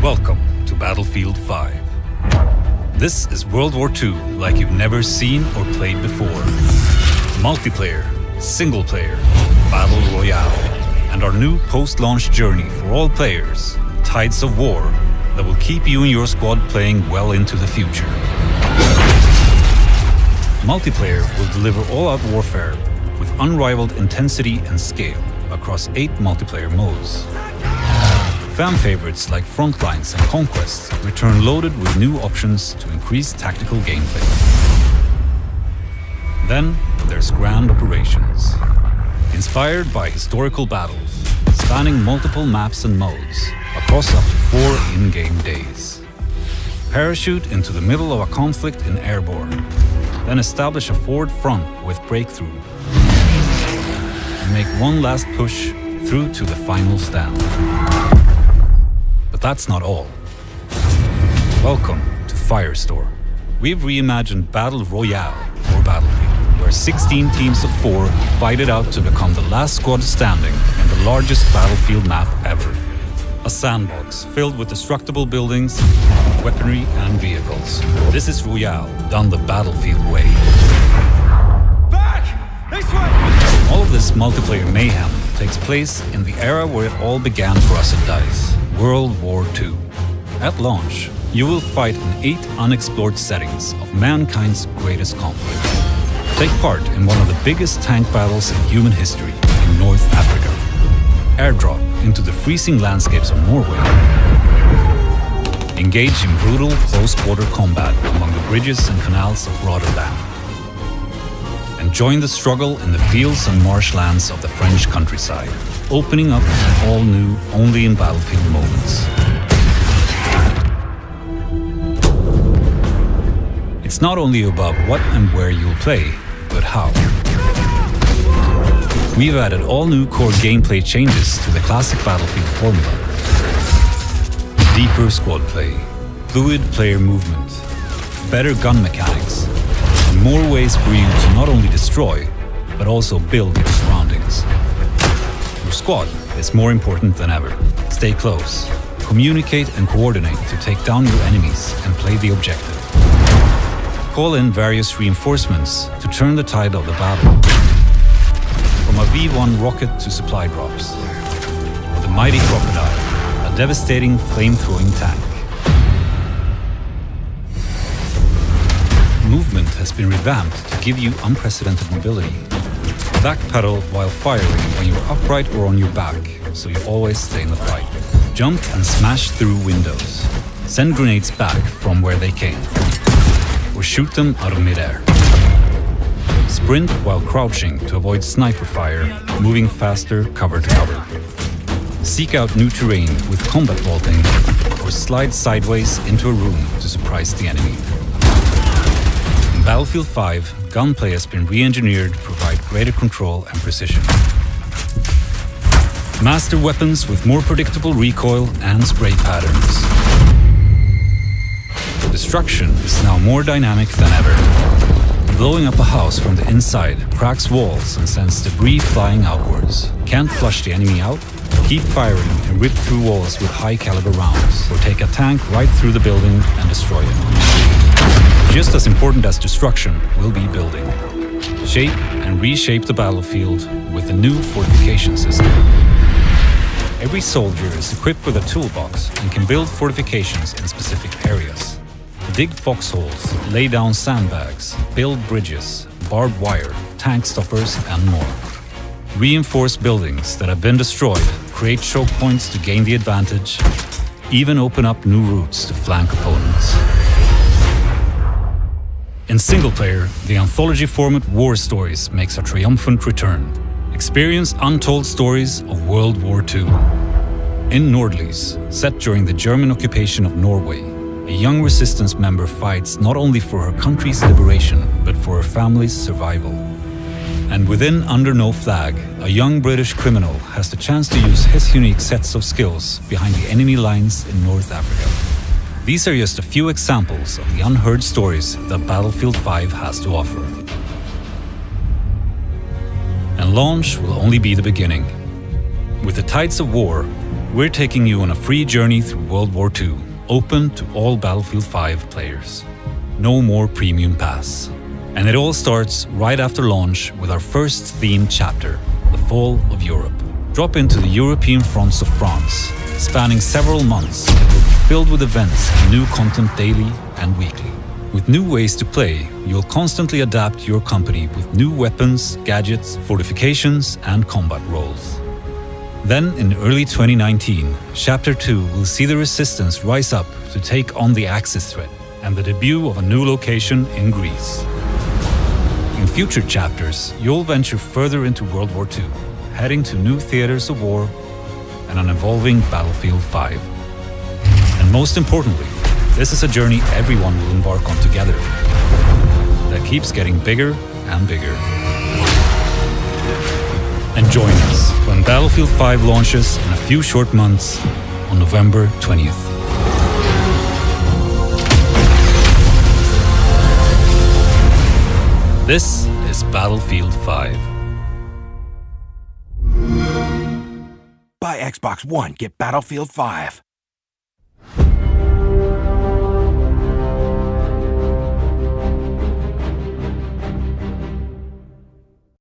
Welcome to Battlefield 5. This is World War II like you've never seen or played before. Multiplayer, single player, battle royale, and our new post-launch journey for all players, Tides of War, that will keep you and your squad playing well into the future. Multiplayer will deliver all-out warfare with unrivaled intensity and scale across 8 multiplayer modes. Fan favorites like Frontlines and Conquest return loaded with new options to increase tactical gameplay. Then there's Grand Operations. Inspired by historical battles, spanning multiple maps and modes across up to 4 in-game days. Parachute into the middle of a conflict in Airborne, then establish a forward front with Breakthrough, and make one last push through to the final stand. But that's not all. Welcome to Firestorm. We've reimagined Battle Royale for Battlefield, where 16 teams of 4 fight it out to become the last squad standing in the largest battlefield map ever. A sandbox filled with destructible buildings, weaponry and vehicles. This is Royale done the Battlefield way. Back! This way! All of this multiplayer mayhem takes place in the era where it all began for us at DICE, World War II. At launch, you will fight in 8 unexplored settings of mankind's greatest conflict. Take part in one of the biggest tank battles in human history in North Africa. Airdrop into the freezing landscapes of Norway. Engage in brutal close-quarter combat among the bridges and canals of Rotterdam. And join the struggle in the fields and marshlands of the French countryside, opening up an all-new, only in Battlefield moments. It's not only about what and where you'll play, but how. We've added all new core gameplay changes to the classic Battlefield formula. Deeper squad play, fluid player movement, better gun mechanics, and more ways for you to not only destroy, but also build your surroundings. Your squad is more important than ever. Stay close, communicate and coordinate to take down your enemies and play the objective. Call in various reinforcements to turn the tide of the battle. From a V1 rocket to supply drops, or the mighty Crocodile, a devastating flame-throwing tank. Movement has been revamped to give you unprecedented mobility. Backpedal while firing when you're upright or on your back, so you always stay in the fight. Jump and smash through windows. Send grenades back from where they came, or shoot them out of midair. Sprint while crouching to avoid sniper fire, moving faster cover to cover. Seek out new terrain with combat vaulting, or slide sideways into a room to surprise the enemy. In Battlefield 5, gunplay has been re-engineered to provide greater control and precision. Master weapons with more predictable recoil and spray patterns. Destruction is now more dynamic than ever. Blowing up a house from the inside cracks walls and sends debris flying outwards. Can't flush the enemy out? Keep firing and rip through walls with high-caliber rounds, or take a tank right through the building and destroy it. Just as important as destruction will be building. Shape and reshape the battlefield with a new fortification system. Every soldier is equipped with a toolbox and can build fortifications in specific areas. Dig foxholes, lay down sandbags, build bridges, barbed wire, tank stoppers, and more. Reinforce buildings that have been destroyed, create choke points to gain the advantage, even open up new routes to flank opponents. In single player, the anthology format War Stories makes a triumphant return. Experience untold stories of World War II. In Nordlys, set during the German occupation of Norway, a young resistance member fights not only for her country's liberation, but for her family's survival. And within Under No Flag, a young British criminal has the chance to use his unique sets of skills behind the enemy lines in North Africa. These are just a few examples of the unheard stories that Battlefield 5 has to offer. And launch will only be the beginning. With the Tides of War, we're taking you on a free journey through World War II, open to all Battlefield 5 players. No more premium pass. And it all starts right after launch with our first themed chapter, The Fall of Europe. Drop into the European fronts of France. Spanning several months, it will be filled with events and new content daily and weekly. With new ways to play, you'll constantly adapt your company with new weapons, gadgets, fortifications, and combat roles. Then, in early 2019, Chapter 2 will see the Resistance rise up to take on the Axis threat and the debut of a new location in Greece. In future chapters, you'll venture further into World War II, heading to new theaters of war and an evolving Battlefield 5. And most importantly, this is a journey everyone will embark on together that keeps getting bigger and bigger. And join us when Battlefield 5 launches in a few short months on November 20th. This is Battlefield 5. Buy Xbox One, get Battlefield 5.